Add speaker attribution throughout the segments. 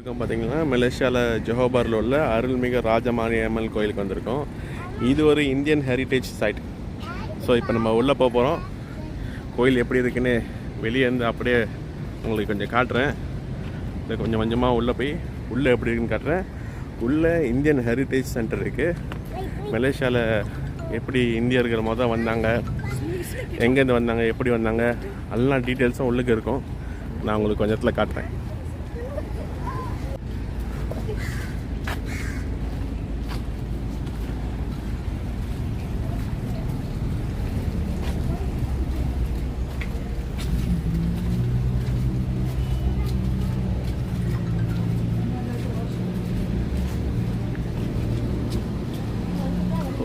Speaker 1: இருக்கோம் பார்த்தீங்கன்னா மலேசியாவில் ஜோஹோபாரில் உள்ள அருள்மிகு ராஜமாரியம்மன் கோயிலுக்கு வந்திருக்கோம். இது ஒரு இந்தியன் ஹெரிட்டேஜ் சைட். ஸோ இப்போ நம்ம உள்ளே போக போகிறோம். கோயில் எப்படி இருக்குன்னு வெளியே இருந்து அப்படியே உங்களுக்கு கொஞ்சம் காட்டுறேன். இந்த கொஞ்சம் கொஞ்சமாக உள்ளே போய் உள்ளே எப்படி இருக்குன்னு காட்டுறேன். உள்ளே இந்தியன் ஹெரிட்டேஜ் சென்டர் இருக்குது. மலேசியாவில் எப்படி இந்தியர்கள் மொதல் வந்தாங்க, எங்கேருந்து வந்தாங்க, எப்படி வந்தாங்க, எல்லா டீட்டெயில்ஸும் உள்ளுக்கு இருக்கும். நான் உங்களுக்கு கொஞ்சத்தில் காட்டுறேன்.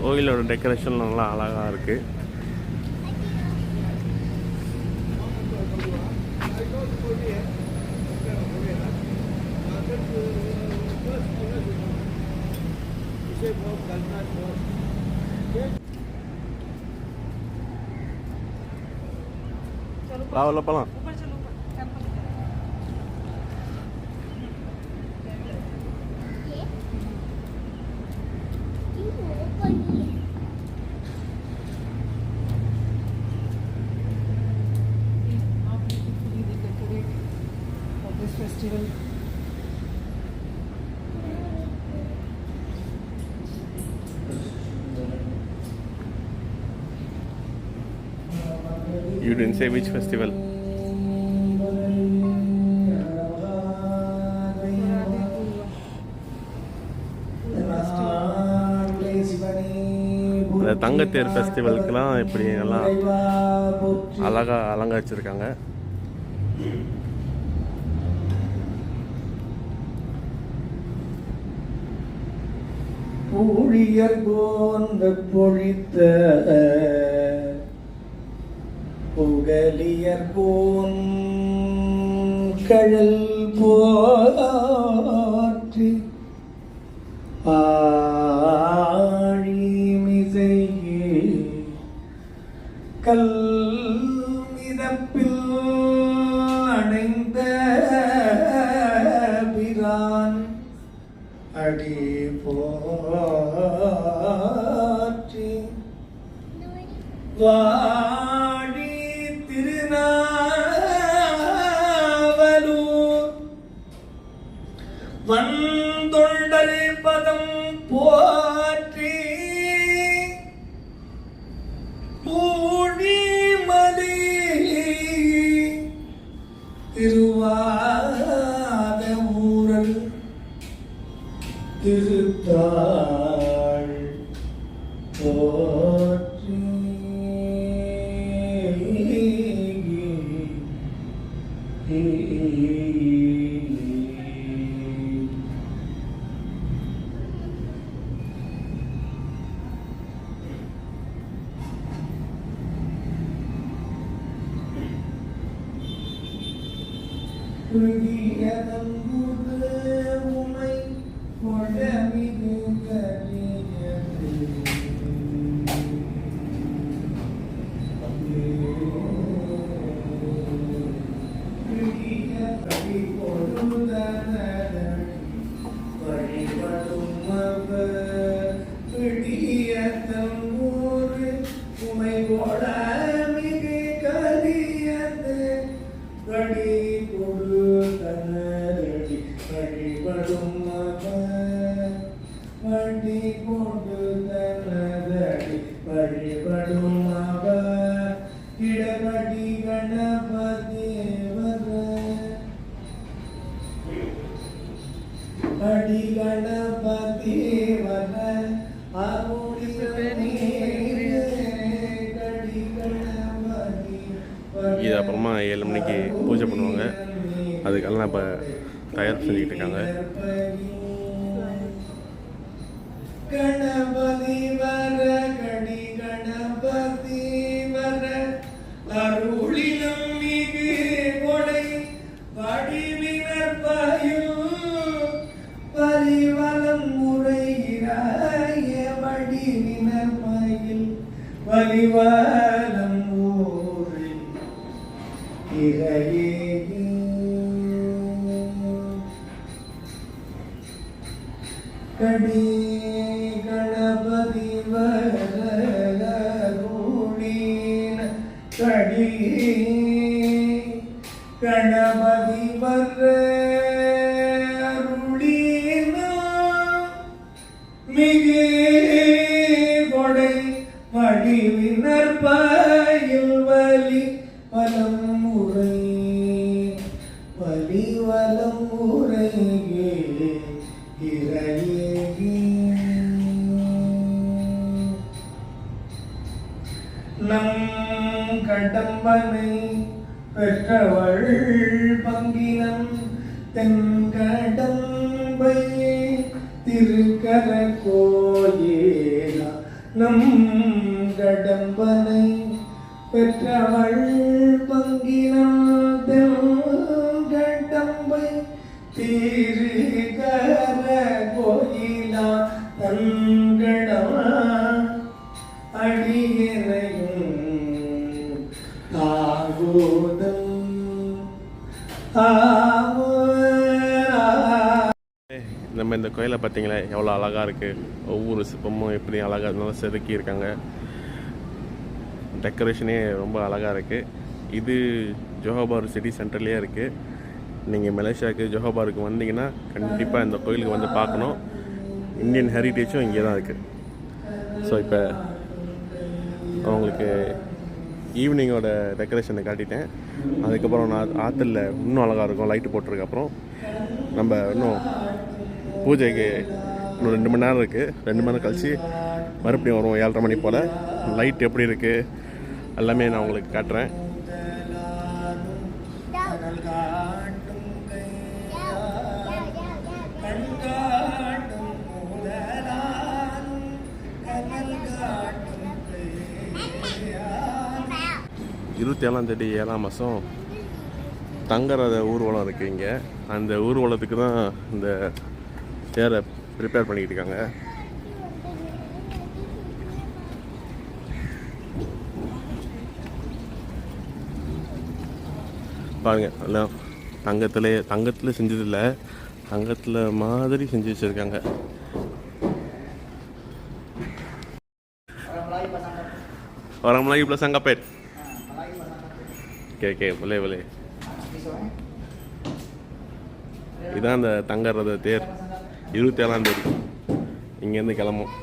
Speaker 1: கோயிலோட டெக்கரேஷன் நல்லா அழகாக இருக்குது. உள்ள போகலாம்.
Speaker 2: Festival.
Speaker 1: You didn't say which festival. இந்த தங்கத்தேர் ஃபெஸ்டிவலுக்கெல்லாம் இப்படி நல்லா அழகாக அலங்கரிச்சிருக்காங்க.
Speaker 2: ஊழியர் போன்ற பொழித்த புகலியர் போன் கழல் போற்றி ஆழிமிசையே கல் மிதப்பில் அணைந்த பிரான் அடி போற்றி வாடி திருநாவலூர் வந்தொண்டர் பதம் போற்றி பூழிமலி திருவாத ஊரல் திருத்தாள் போற்றி உமை கொடமிகு கரியது வழிபடும் பிடிய தம்பூர் உமை கொடமிகு கரியது கடி கொடு தனடி வழிபடும் வண்டி கொண்டு தனதடி வழிபடும் இடபடி கணபதி அடி கணபதி வர அருளி
Speaker 1: இது அப்புறமா 7 மணிக்கு பூஜை பண்ணுவாங்க. அதுக்கெல்லாம் இப்போ தயார் செஞ்சுக்கிட்டு இருக்காங்க.
Speaker 2: கணபதி வர கடி கணபதி வர அருளினம் மிகு கொடை வடிவினர் பயும் பரிவலம் முறையிறாய வடிவினர் மயில் பரிவலம் ஊரில் இறையே கடி கணபதி வரூழின கடி கணபதி வரூழின மிகு கொடை வடிவினர் பயில் வலி வலம் உரை வலி வலம் உரையே இறையே நம் கடம்பனை பெற்றவள் பங்கினம் தென்கடம்பை திருக்கர கோயிலா நம் கடம்பனை பெற்றவள் பங்கினம் தென்கடம்பை திருக்கர கோயிலா தன்கடமா அடியனையும் தாகோதம்
Speaker 1: நம்ம இந்த கோயிலை பார்த்தீங்களே எவ்வளோ அழகாக இருக்குது. ஒவ்வொரு சிற்பமும் எப்படி அழகாக நல்லா செதுக்கி இருக்காங்க. டெக்கரேஷனே ரொம்ப அழகாக இருக்குது. இது ஜோஹாபார் சிட்டி சென்டர்லேயே இருக்குது. நீங்கள் மலேசியாவுக்கு ஜோஹாபாருக்கு வந்தீங்கன்னா கண்டிப்பாக இந்த கோயிலுக்கு வந்து பார்க்கணும். இந்தியன் ஹெரிட்டேஜும் இங்கே தான் இருக்குது. ஸோ இப்போ அவங்களுக்கு ஈவினிங்கோட டெக்கரேஷனை காட்டிட்டேன். அதுக்கப்புறம் நான் ஆற்றுல இன்னும் அழகாக இருக்கும். லைட்டு போட்டிருக்கப்புறம் நம்ம இன்னும் பூஜைக்கு இன்னும் 2 மணி நேரம் இருக்குது. 2 மணி நேரம் கழிச்சு மறுபடியும் வரும் 7:30 மணி போல். லைட் எப்படி இருக்குது எல்லாமே நான் உங்களுக்கு காட்டுறேன். இருபத்தி 7ஆம் மாதம் தங்கரத ஊர்வலம் இருக்குது இங்கே. அந்த ஊர்வலத்துக்கு தான் இந்த தேரை ப்ரிப்பேர் பண்ணிக்கிட்டு இருக்காங்க. பாருங்கள் எல்லாம் தங்கத்தில் செஞ்சதில்லை, தங்கத்தில் மாதிரி செஞ்சு வச்சுருக்காங்க. Orang Melayu Belasang Kapet. Okay, boleh. இதான் அந்த தங்கரத தேர் 27ஆம் தேதி இங்கேருந்து கிளம்பும்.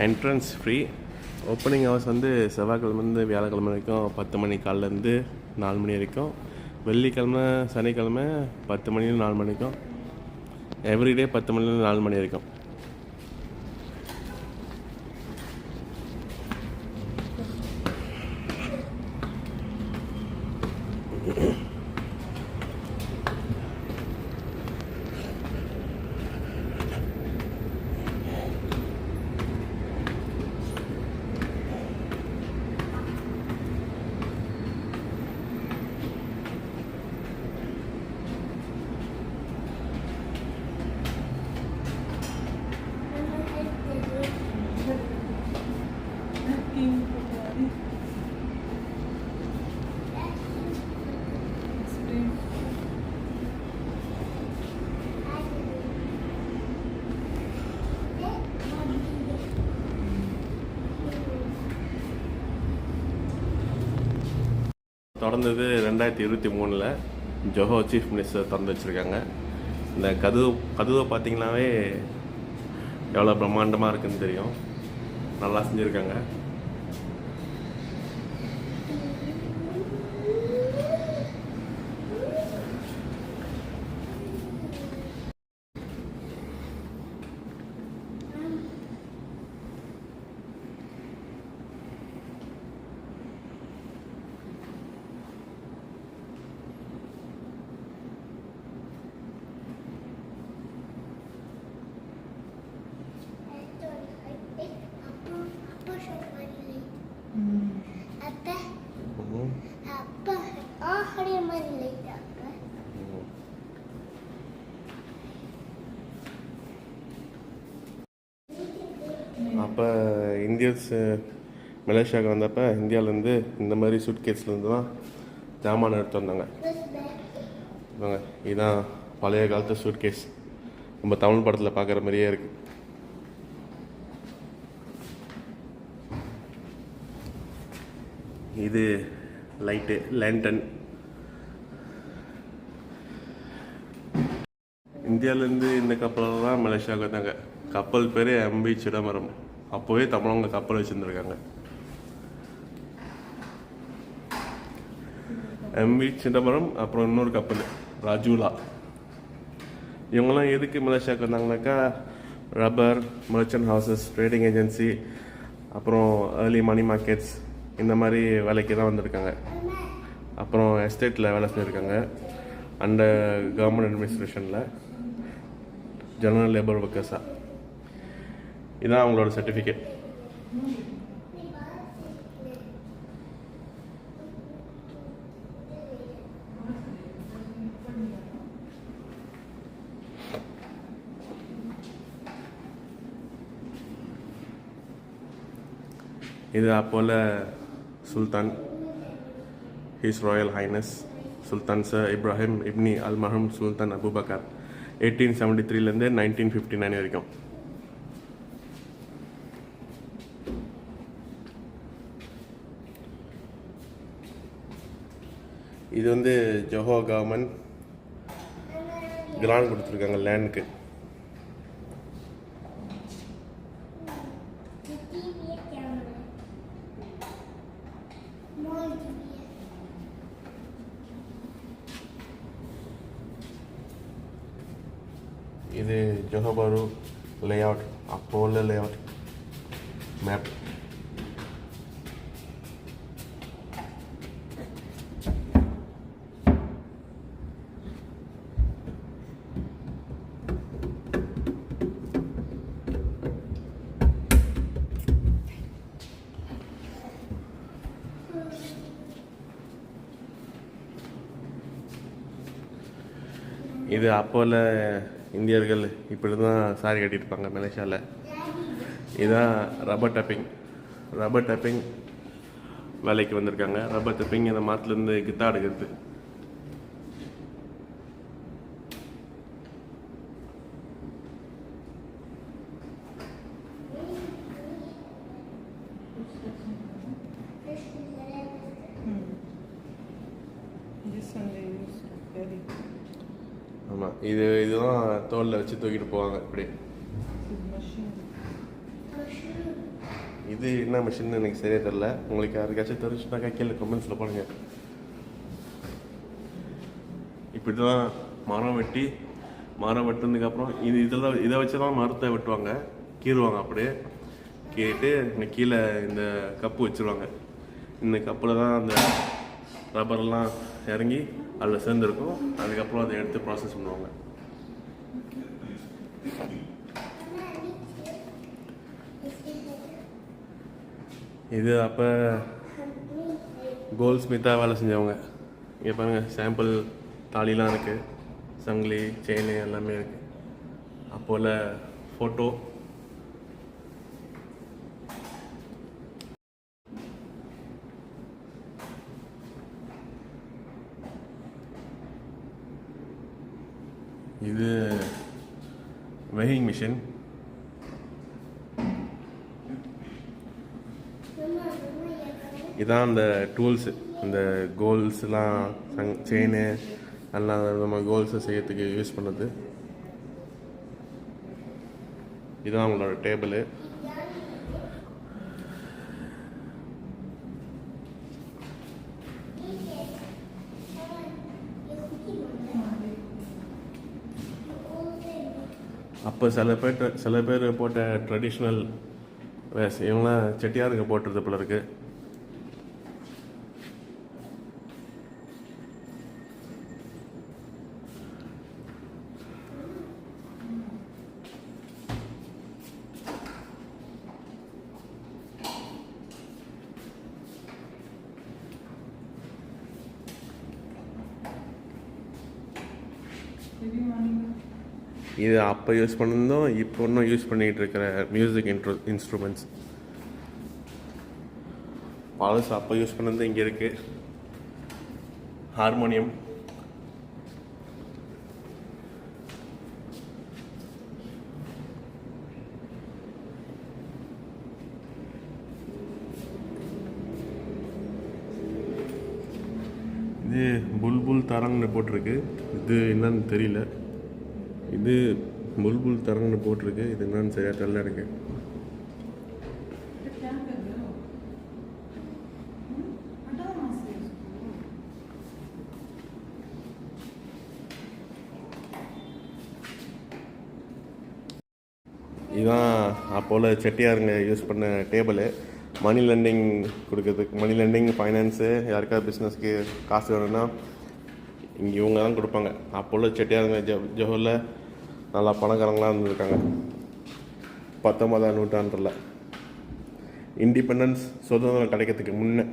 Speaker 1: Entrance free. ஓப்பனிங் ஹவர்ஸ் வந்து செவ்வாய்க்கிழமைலேருந்து வியாழக்கிழமை வரைக்கும் 10 மணி காலிலேருந்து 4 மணி வரைக்கும். வெள்ளிக்கிழமை சனிக்கிழமை 10 மணிலேருந்து 4 மணி வரைக்கும். எவ்ரிடே 10 மணிலேருந்து 4 மணி வரைக்கும். தொடர்ந்தது 2023 ஜோஹோ சீஃப் மினிஸ்டர் திறந்து வச்சுருக்காங்க. இந்த கதவை பார்த்தீங்கன்னாவே எவ்வளோ பிரம்மாண்டமாக இருக்குதுன்னு தெரியும். நல்லா செஞ்சுருக்காங்க. அப்போ இந்தியன்ஸ் மலேசியாவுக்கு வந்தப்போ இந்தியாவிலேருந்து இந்த மாதிரி சூட்கேஸ்லேருந்து தான் ஜாமான் எடுத்து வந்தாங்க. இவங்க இதுதான் பழைய காலத்து சூட்கேஸ், நம்ம தமிழ் படத்தில் பார்க்குற மாதிரியே இருக்குது. இது லைட்டு லேண்டன். இந்தியாவிலேருந்து இந்த கப்பலில் தான் மலேசியாவுக்கு வந்தாங்க. கப்பல் பேர் MV சிதம்பரம். அப்போவே தமிழவங்க கப்பல் வச்சுருந்துருக்காங்க. MV சிதம்பரம், அப்புறம் இன்னொரு கப்பல் ராஜூலா. இவங்கெல்லாம் எதுக்கு மலேசியாவுக்கு வந்தாங்கனாக்கா, rubber, merchant houses, trading agency, அப்புறம் ஏர்லி மணி மார்க்கெட்ஸ், இந்த மாதிரி வேலைக்கு தான் வந்திருக்காங்க. அப்புறம் எஸ்டேட்டில் வேலை செஞ்சுருக்காங்க. அண்டர் கவர்மெண்ட் அட்மினிஸ்ட்ரேஷனில் ஜெனரல் லேபர் ஒர்க்கர்ஸாக. இதுதான் அவங்களோட சர்டிஃபிகேட். இது அப்போல Sultan, his royal highness Sultan sir Ibrahim ibni Almarhum Sultan Abu Bakar, 1873லேருந்து 1959 வரைக்கும். இது வந்து ஜொஹோ கவர்மெண்ட் கிராண்ட் கொடுத்துருக்காங்க லேண்டுக்கு. இது ஜொஹர் பாரு லேஅவுட், அப்போ உள்ள லேஅவுட் மேப். இது அப்போல இந்தியர்கள் இப்படி தான் சாரி கட்டியிருப்பாங்க மலேசியாவில். இதுதான் ரப்பர் டேப்பிங் வேலைக்கு வந்திருக்காங்க. ரப்பர் டேப்பிங் இந்த மரத்துலேருந்து கித்தா எடுக்கிறது. ஆமாம், இதுதான் தோலில் வச்சு தூக்கிட்டு போவாங்க இப்படி. இது என்ன மிஷின்னு எனக்கு சரியாக தெரில. உங்களுக்கு யாருக்காச்சும் தெரிஞ்சுனாக்கா கீழே கமெண்ட்ஸில் போடுங்க. இப்படி தான் மரம் வெட்டினதுக்கப்புறம் இதை வச்சு தான் மரத்தை வெட்டுவாங்க, கீறுவாங்க. அப்படியே கீறிட்டு இந்த கீழே இந்த கப்பு வச்சுருவாங்க. இந்த கப்பில் தான் அந்த ரப்பரெல்லாம் இறங்கி அதில் சேர்ந்துருக்கும். அதுக்கப்புறம் அதை எடுத்து ப்ராசஸ் பண்ணுவாங்க. இது அப்போ கோல்ட் ஸ்மித்தாக வேலை செஞ்சவங்க. இங்கே பாருங்கள், சாம்பிள் தாலிலாம் இருக்குது, சங்கிலி, செயின் எல்லாமே இருக்குது. அப்போல ஃபோட்டோ. இது வெயிங் மிஷின். இதான் அந்த டூல்ஸு, இந்த கோல்ஸ்லாம் செயின் எல்லாம் நம்ம கோல்ஸை செய்யறதுக்கு யூஸ் பண்ணுறது. இதுதான் அவங்களோட டேபிள். அப்போ சில பேர் போட்ட ட்ரெடிஷ்னல் வேஸ், இவங்களாம் செட்டியாருங்க போட்டுறது போல இருக்கு. இது அப்போ யூஸ் பண்ணியிருந்தோம், இப்போ இன்னும் யூஸ் பண்ணிகிட்டு இருக்கிற மியூசிக் இன்ஸ்ட்ருமெண்ட்ஸ். பழசு அப்போ யூஸ் பண்ணது இங்கே இருக்குது. ஹார்மோனியம், இது புல்புல் தரங்னு போட்டிருக்கு. இது என்னன்னு தெரியல. இது புல்புல் தரங்னு போட்டிருக்கு. இது என்னன்னு சரியாக தெரியல எனக்கு. இதுதான் அப்போல செட்டியாருங்க யூஸ் பண்ண டேபிளு. மணி லெண்டிங் கொடுக்கறதுக்கு, மணி லெண்டிங் ஃபைனான்ஸு, யாருக்காவது பிஸ்னஸ்க்கு காசு வேணும்னா இங்கே இவங்க தான் கொடுப்பாங்க. அப்போல செட்டியாருங்க ஜோஹரில் நல்லா பணக்காரங்களாக இருந்திருக்காங்க 19ஆம் நூற்றாண்டில். இண்டிபெண்டன்ஸ், சுதந்திரம் கிடைக்கிறதுக்கு முன்னே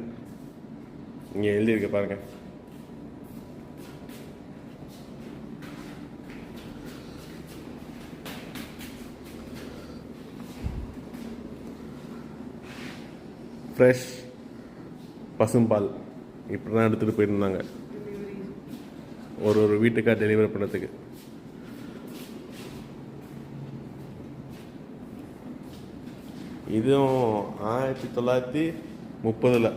Speaker 1: இங்கே எழுதியிருக்க பாருங்கள். ஃப்ரெஷ் பசும்பால் இப்படி தான் எடுத்துகிட்டு போயிருந்தாங்க ஒரு வீட்டுக்காக டெலிவரி பண்ணதுக்கு. இதுவும் 1930.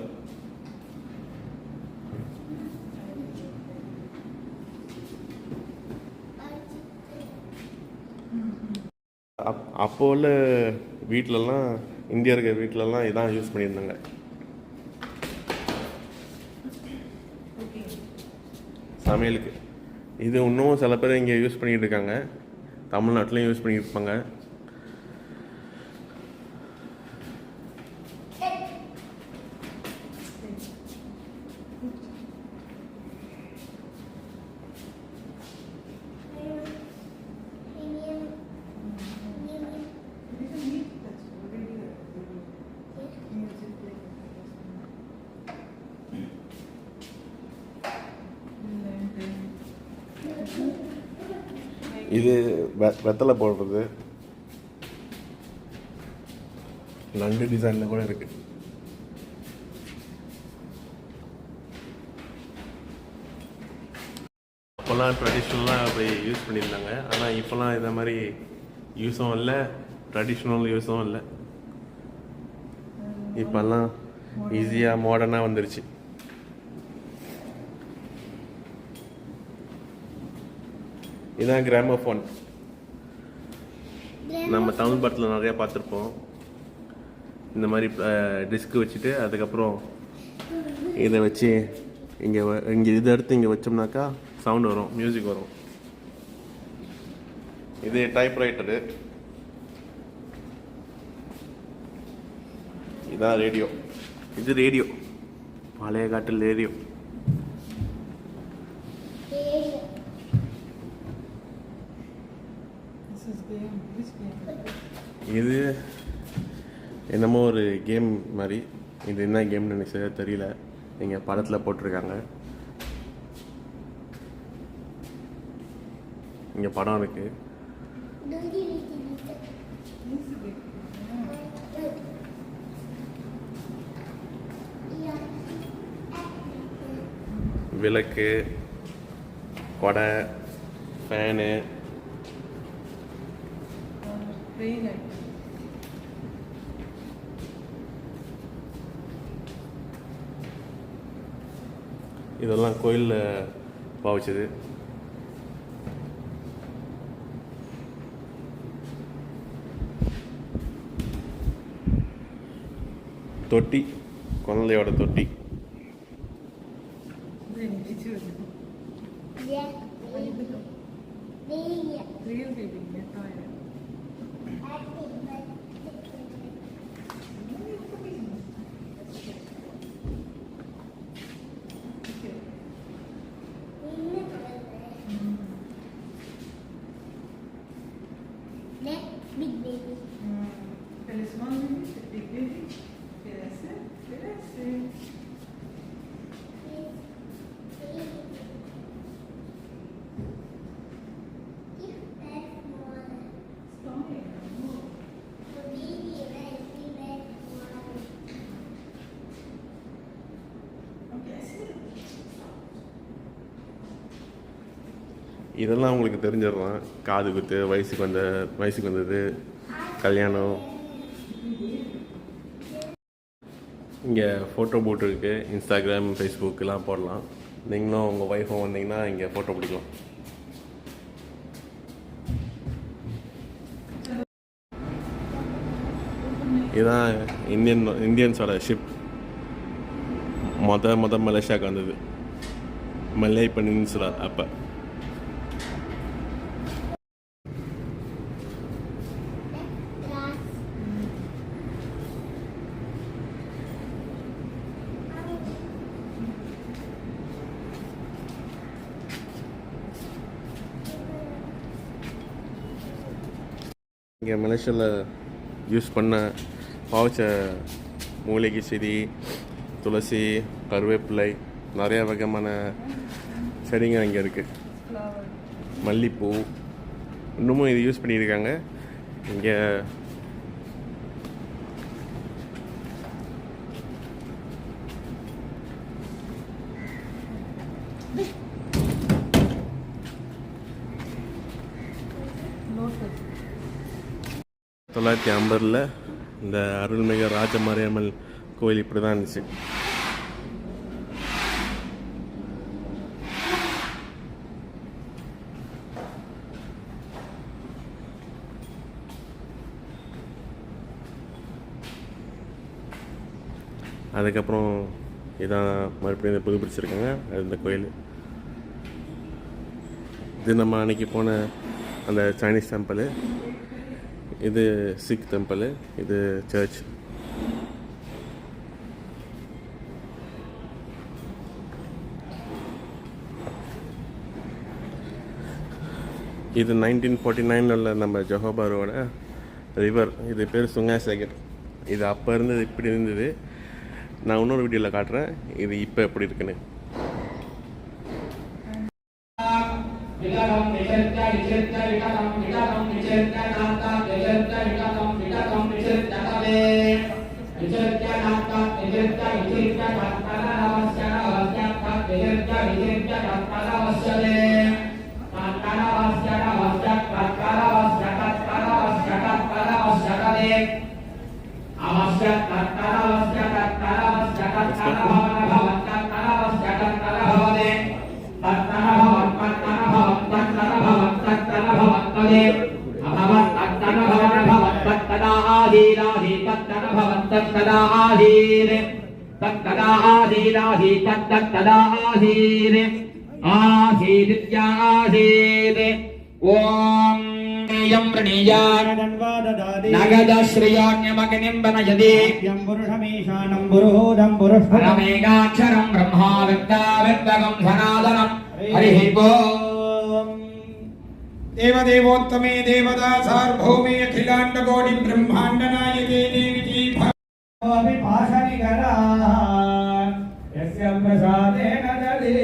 Speaker 1: அப்போ உள்ள வீட்டிலலாம், இந்தியர்கள் வீட்டிலலாம் இதான் யூஸ் பண்ணியிருந்தாங்க. சமையலுக்கு. இது இன்னும் சில பேர் இங்கே யூஸ் பண்ணிகிட்டு இருக்காங்க. தமிழ்நாட்டிலையும் யூஸ் பண்ணிட்டு இருப்பாங்க. இது வெத்தலை போடுறது. நண்டு டிசைனில் கூட இருக்கு. அப்போல்லாம் ட்ரெடிஷ்னலாக அப்படி யூஸ் பண்ணியிருந்தாங்க. ஆனால் இப்போல்லாம் இதை மாதிரி யூஸும் இல்லை, ட்ரெடிஷ்னல் யூஸும் இல்லை. இப்போல்லாம் ஈஸியாக மாடர்னாக வந்துருச்சு. இதுதான் கிராமோஃபோன். நம்ம தமிழ் படத்தில் நிறையா பார்த்துருப்போம். இந்த மாதிரி டிஸ்க்கு வச்சுட்டு அதுக்கப்புறம் இதை வச்சு இங்கே இதை எடுத்து இங்கே வச்சோம்னாக்கா சவுண்ட் வரும், மியூசிக் வரும். இது டைப்ரைட்டரு. இதான் ரேடியோ. இது ரேடியோ, பழைய காட்டில் ரேடியோ. இது என்னமோ ஒரு கேம் மாதிரி. இது என்ன கேம்னு எனக்கு சரியாக தெரியல. இங்கே படத்தில் போட்டிருக்காங்க. இங்கே படம் இருக்கு. விளக்கு, கொடை, ஃபேனு. இதெல்லாம் கோயிலில் பாவிச்சது. தொட்டி, குழந்தையோட தொட்டி.
Speaker 3: Big baby.
Speaker 4: Pelo small baby, big baby. Cresce, cresce.
Speaker 1: இதெல்லாம் உங்களுக்கு தெரிஞ்சிடலாம். காது குத்து, வயசுக்கு வந்தது, கல்யாணம். இங்கே ஃபோட்டோ பூட் இருக்குது. இன்ஸ்டாகிராம், ஃபேஸ்புக்கெலாம் போடலாம். நீங்களும் உங்கள் ஒய்ஃபும் வந்தீங்கன்னா இங்கே ஃபோட்டோ பிடிக்கலாம். இதுதான் இந்தியன்ஸோட ஷிப். மொத மலேசியாவுக்கு வந்தது, மலை பெனின்சுலா. அப்போ இங்கே மலேசியாவில் யூஸ் பண்ண பாவச்ச மூலிகை செடி, துளசி, கருவேப்பிலை, நிறைய வகையான செடிங்க இங்கே இருக்குது. மல்லிப்பூ இன்னமும் இது யூஸ் பண்ணியிருக்காங்க. இங்கே
Speaker 4: லோட்டஸ்
Speaker 1: 1950 இந்த அருள்மிகு ராஜமாரியம்மன் கோயில் இப்படி தான் இருந்துச்சு. அதுக்கப்புறம் இதான் மறுபடியும் புதுப்பிடிச்சிருக்காங்க இந்த கோயில். இது நம்ம அன்றைக்கி போன அந்த சைனீஸ் டெம்பிள், இது சிக் டெம்பிள், இது சர்ச். இது 1949 உள்ள நம்ம ஜொஹோபாரோட ரிவர். இது பேர் சுங்காய் சேகர். இது அப்போ இருந்தது, இப்படி இருந்தது. நான் இன்னொரு வீடியோவில் காட்டுறேன் இது இப்போ எப்படி இருக்குன்னு.
Speaker 3: परमेकाक्षरं ब्रह्मा विद्याविद्वगं सनातनं हरिः ओम्। देवदेवोत्तमे देवता सार्वभौमे अखिलाण्ड कोटि ब्रह्माण्ड नायके देवी जी
Speaker 2: भाषणिकरा यस्य प्रसादेन ददे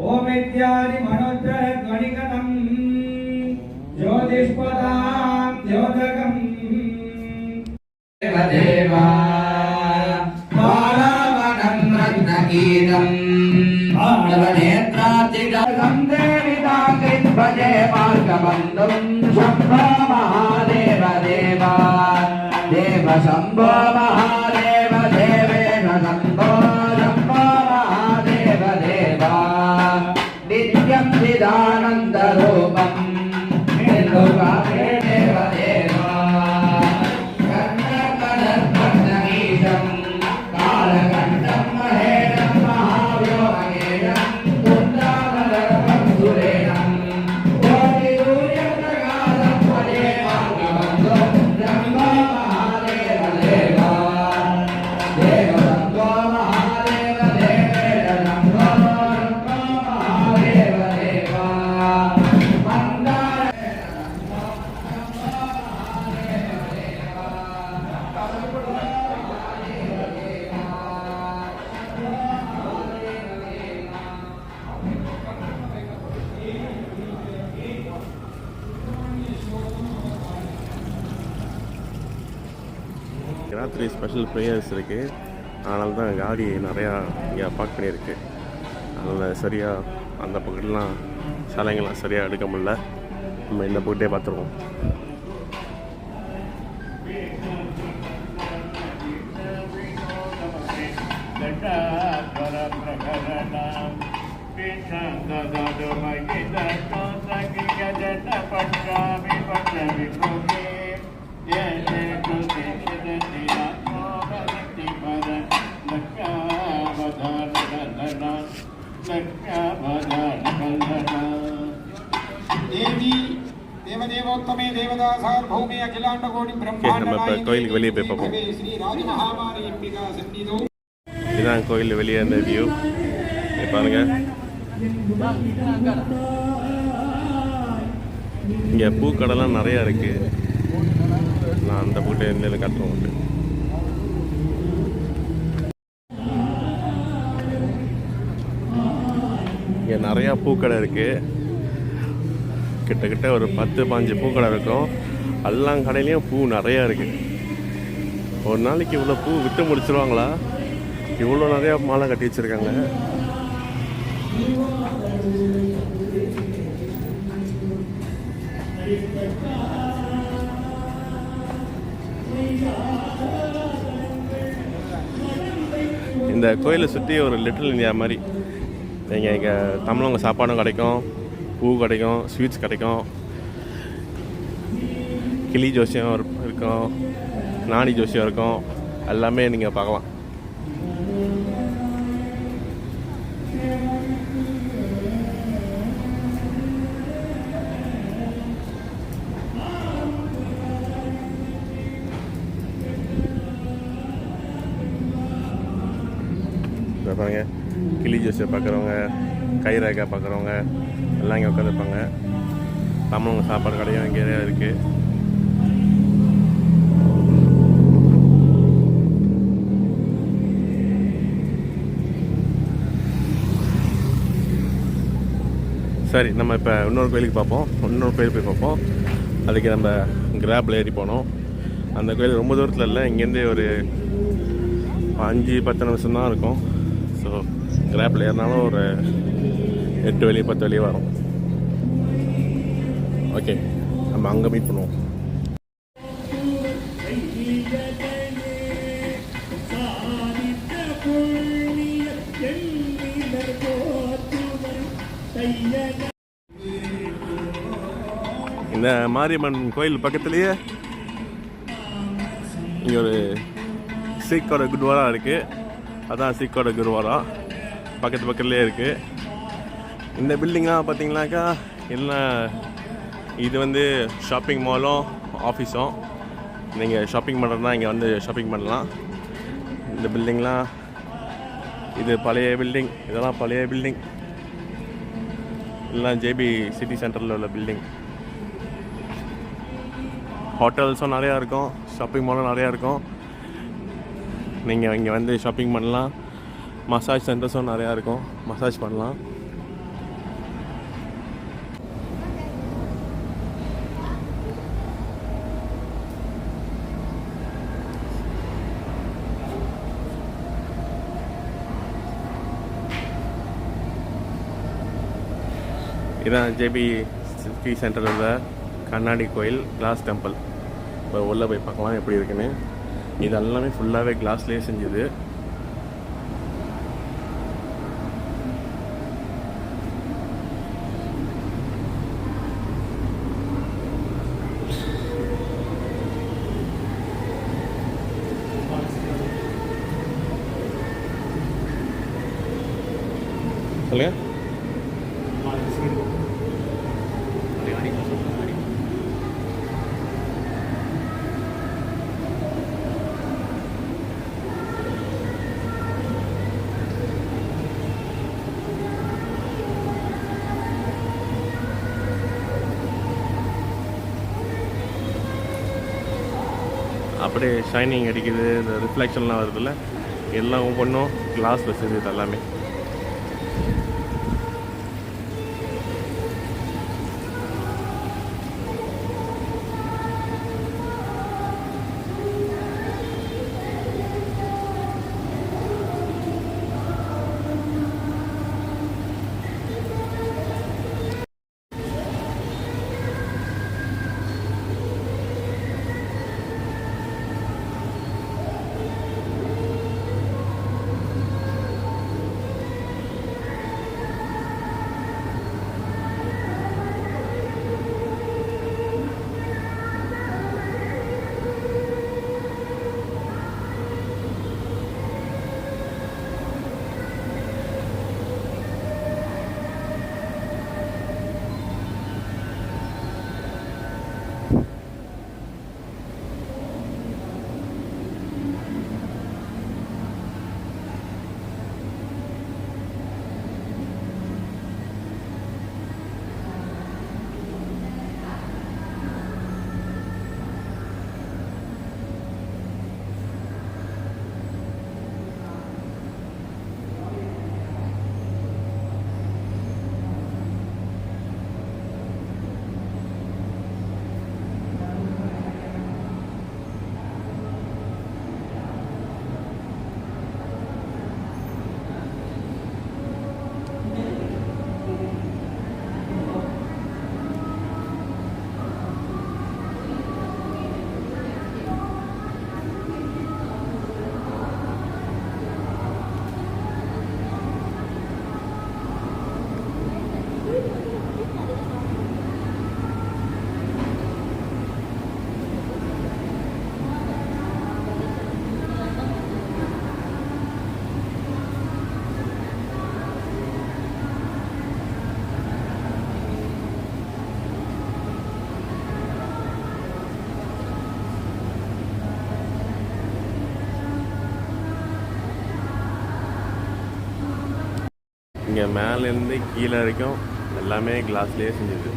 Speaker 2: ओमित्यादि मनोज्जध्वनिगतं ज्योतिष्पदां द्योतकम्
Speaker 3: देवा बालावनं रत्नगीतं नवनेत्रातिगतं देविताङ्कृत भजे मार्गबन्धुं शम्भो महादेव देवा देव शम्भो महादेव देवेश शम्भो शम्भो महादेव देवा नित्यं चिदानन्दरूपं निर्गुणाके देव देवा कर्णकदर्पणगीतं कालकण्ठं महेशं महाव्योमगेशं कुण्डालदर्पं सुरेणं कोटिसूर्यप्रकाशं भजे मार्गबन्धुं शम्भो महादेव देवा देव शम्भो महादेव देवेश शम्भो शम्भो महादेव देवा मन्दार
Speaker 1: ராத்திரி ஸ்பெஷல் ப்ரேயர்ஸ் இருக்குது. அதனால தான் காடி நிறையா இங்கே பார்க் பண்ணியிருக்கு. அதனால் சரியாக அந்த பக்கத்துலாம் சிலைங்கள்லாம் சரியாக எடுக்க முடியல. நம்ம இந்த போயிட்டே பார்த்துருவோம்.
Speaker 3: देवी देवदेवोत्तमे देवदासार्भौमे अखिलाण्डकोटि
Speaker 1: நம்ம இப்போ கோயிலுக்கு வெளியே போய் பார்ப்போம்.
Speaker 3: श्री राजमहामारी अंबिका सन्निधौ
Speaker 1: இதுதான் கோயில் வெளியே அந்த வியூ. பாருங்க, இங்கே பூக்கடைலாம் நிறையா இருக்குது. நான் அந்த பூட்டை எந்த கட்டுறோம். இங்கே நிறையா பூக்கடை இருக்குது. கிட்டத்தட்ட ஒரு 10-15 பூக்கடை இருக்கும். எல்லா கடையிலையும் பூ நிறையா இருக்குது. ஒரு நாளைக்கு இவ்வளோ பூ விற்று முடிச்சிருவாங்களா? இவ்வளோ நிறையா மாலை கட்டி வச்சுருக்காங்க. இந்த கோயிலை சுற்றி ஒரு லிட்டில் இந்தியா மாதிரி. நீங்கள் இங்கே தமிழவங்க சாப்பாடும் கிடைக்கும், பூ கிடைக்கும், ஸ்வீட்ஸ் கிடைக்கும், கிளி ஜோசியம் இருக்கும், நாணி ஜோசியம் இருக்கும். எல்லாமே நீங்கள் பார்க்கலாம். பாருங்க, கிளி ஜோசியை பார்க்குறவங்க, கைரேகை பார்க்குறவங்க எல்லாம் இங்கே உட்காந்துருப்பாங்க. தமிழவங்க சாப்பாடு கடையும் இங்கே இருக்குது. சரி, நம்ம இப்போ இன்னொரு கோயிலுக்கு பார்ப்போம். இன்னொரு கோயில் போய் பார்ப்போம். அதுக்கு நம்ம கிராப்பில் ஏறி போனோம். அந்த கோயில் ரொம்ப தூரத்தில் இல்லை, இங்கேருந்து ஒரு 5-10 நிமிஷம் தான் இருக்கும். ஸோ கிராப்பில் ஏறினாலும் ஒரு 8 வழி 10 வழி வரும். ஓகே, நம்ம அங்கே மீட் பண்ணுவோம். இந்த மாரியம்மன் கோயில் பக்கத்துலேயே இங்கே ஒரு சீக்கோட குருவாரா இருக்குது. அதான் சீக்கோட குருவாரா பக்கத்துலேயே இருக்குது. இந்த பில்டிங்லாம் பார்த்தீங்கன்னாக்கா எல்லாம் இது வந்து ஷாப்பிங் மாலும் ஆஃபீஸும். நீங்கள் ஷாப்பிங் பண்ணுறதுனா இங்கே வந்து ஷாப்பிங் பண்ணலாம். இந்த பில்டிங்லாம் இது பழைய பில்டிங். இதெல்லாம் பழைய பில்டிங். எல்லாம் ஜேபி சிட்டி சென்டரில் உள்ள பில்டிங். ஹோட்டல்ஸும் நிறையா இருக்கும், ஷாப்பிங் மாலும் நிறையா இருக்கும். நீங்கள் இங்கே வந்து ஷாப்பிங் பண்ணலாம். மசாஜ் சென்டர்ஸும் நிறையா இருக்கும், மசாஜ் பண்ணலாம். இதான் ஜேபி சிட்டி சென்டரில் உள்ள கண்ணாடி கோயில், கிளாஸ் டெம்பிள். இப்போ உள்ளே போய் பார்க்கலாம் எப்படி இருக்குன்னு. இது எல்லாமே ஃபுல்லாகவே கிளாஸ்லேயே செஞ்சது. சொல்லுங்க. அப்படியே ஷைனிங் அடிக்குது, இந்த ரிஃப்ளெக்ஷன்லாம் வருதுல்ல, எல்லாம் ஒவ்வொன்றும் கிளாஸில் செஞ்சது எல்லாமே. இங்கே மேலேருந்து கீழே வரைக்கும் எல்லாமே கிளாஸ்லேயே செஞ்சது.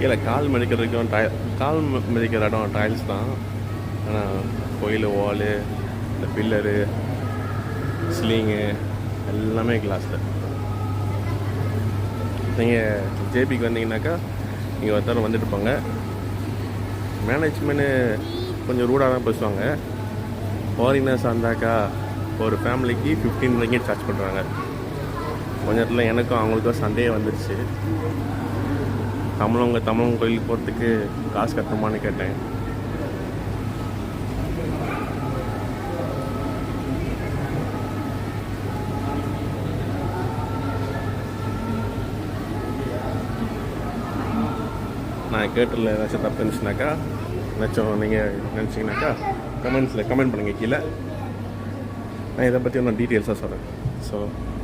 Speaker 1: கீழே கால் மிதிக்கிறதுக்கும் கால் மிதிக்கிற இடம் டைல்ஸ் தான். ஆனால் கோயில் வாலு, இந்த பில்லரு, ஸ்லிங்கு எல்லாமே கிளாஸில். நீங்கள் ஜேபிக்கு வந்தீங்கன்னாக்கா நீங்கள் ஒருத்தர் வந்துட்டு போங்க. மேனேஜ்மெண்ட்டு கொஞ்சம் ரூடாக தான் பேசுவாங்க. ஃபாரினர்ஸ் வந்தாக்கா ஒரு ஃபேமிலிக்கு 15 ringgit சார்ஜ் பண்ணுறாங்க. கொஞ்ச நேரத்தில் எனக்கும் அவங்களுக்கும் சண்டே வந்துடுச்சு. தமிழ் கோயிலுக்கு போகிறதுக்கு காசு கட்டணுமான்னு கேட்டேன். நான் கேட்டதில் ஏதாச்சும் தப்பு இருந்துச்சுனாக்கா, ஏதாச்சும் நீங்கள் நினச்சிங்கனாக்கா கமெண்ட்ஸில் கமெண்ட் பண்ணுங்கள் கீழே. நான் இதை பற்றி ஒன்றும் டீட்டெயில்ஸாக சொல்கிறேன். ஸோ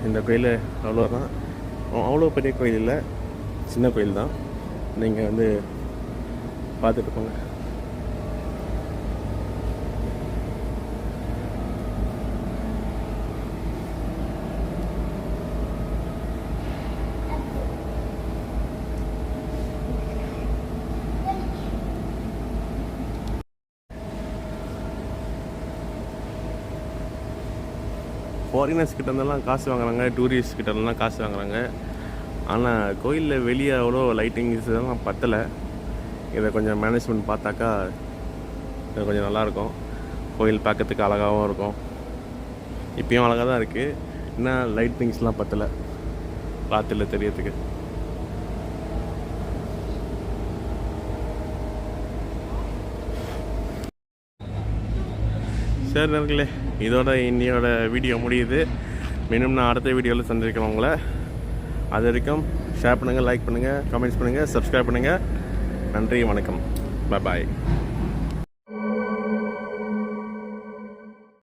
Speaker 1: இந்த கோயில் அவ்வளோதான். அவ்வளோ பெரிய கோயில் இல்லை, சின்ன கோயில் தான். நீங்கள் வந்து பார்த்துட்டு போங்க. ஃபாரினர்ஸ் கிட்டேருந்தெல்லாம் காசு வாங்குறாங்க, டூரிஸ்ட் கிட்டேருந்தெல்லாம் காசு வாங்குறாங்க. ஆனால் கோயிலில் வெளியே அவ்வளோ லைட்டிங்ஸ் இதெல்லாம் பத்தலை. இதை கொஞ்சம் மேனேஜ்மெண்ட் பார்த்தாக்கா இது கொஞ்சம் நல்லாயிருக்கும். கோயில் பார்க்கறதுக்கு அழகாகவும் இருக்கும். இப்பயும் அழகாக தான் இருக்குது. இன்னும் லைட்டிங்ஸ்லாம் பத்தலை ராத்திரியில் தெரியறதுக்கு. சரி நண்பர்களே, இதோட இன்னையோட வீடியோ முடியுது. மீண்டும் நான் அடுத்த வீடியோவில் சந்திக்கிறேன் உங்களை. அது வரைக்கும் ஷேர் பண்ணுங்கள், லைக் பண்ணுங்கள், கமெண்ட்ஸ் பண்ணுங்கள், சப்ஸ்கிரைப் பண்ணுங்கள். நன்றி, வணக்கம், பாய்.